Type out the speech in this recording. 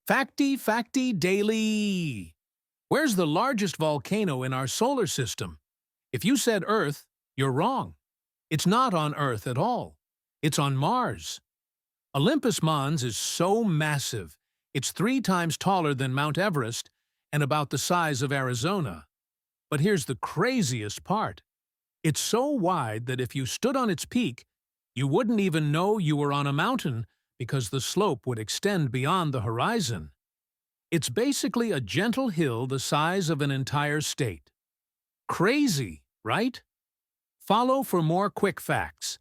Facty daily. Where's the largest volcano in our solar system? If you said Earth, you're wrong. It's not on Earth at all. It's on Mars. Olympus Mons is so massive. It's 3 times taller than Mount Everest and about the size of Arizona. But here's the craziest part. It's so wide that if you stood on its peak, you wouldn't even know you were on a mountain because the slope would extend beyond the horizon. It's basically a gentle hill the size of an entire state. Crazy, right? Follow for more quick facts.